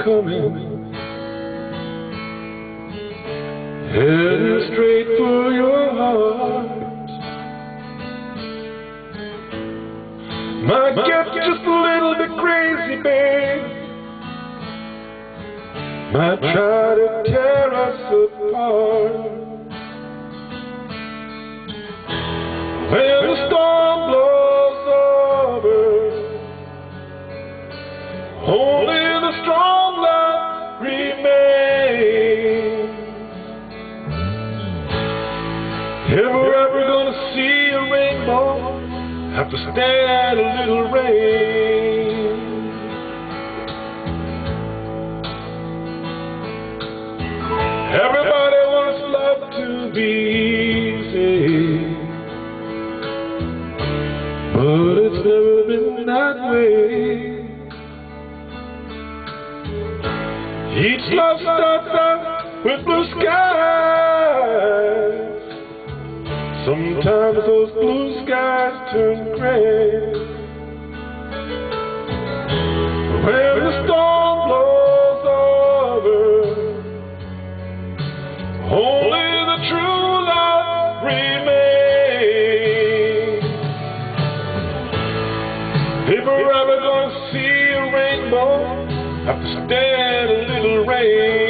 coming, heading straight for your heart. Might get just a little bit crazy, babe. Might try to tear us apart. When the storm blows over, only the strong love remains. If we're ever gonna see a rainbow, have to stand a little rain. Everybody wants love to be easy, but it's never been that way. Each love starts out with blue skies. Sometimes those blue skies turn gray. When the storm blows over, only the true love remains. If we're ever gonna see a rainbow, have to stand a little rain.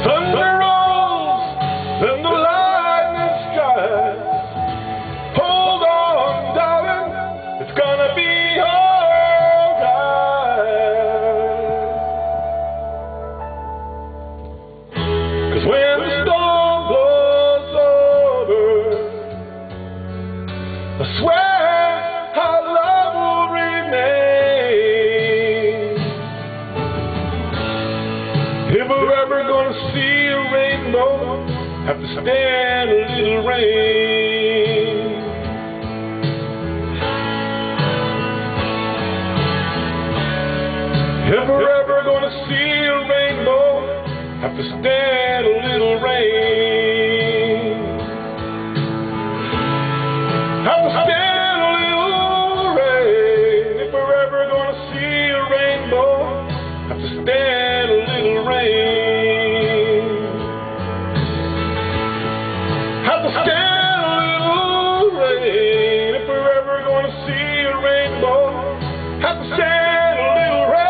Thunder rolls and the lightning strikes. Hold on, darling, it's gonna be alright. 'Cause when the storm blows over, I swear our love will remain. If we're ever gonna see a rainbow, have to stand a little rain. If we're ever gonna see a rainbow, have to stand a little rain. Have to stand a little rain. If we're ever gonna see a rainbow, have to stand a little rain. Have to stand a little rain. If we're ever gonna see a rainbow, have to stand a little rain.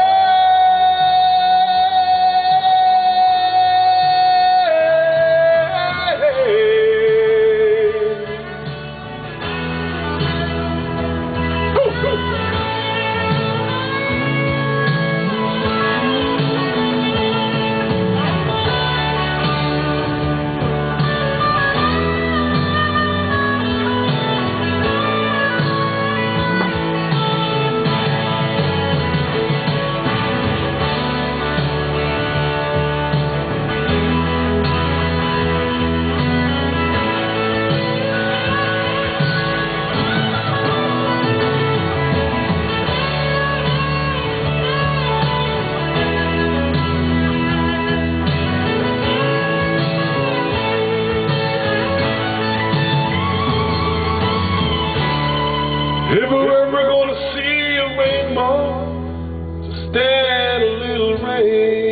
If we're ever gonna see a rainbow, just stand a little rain.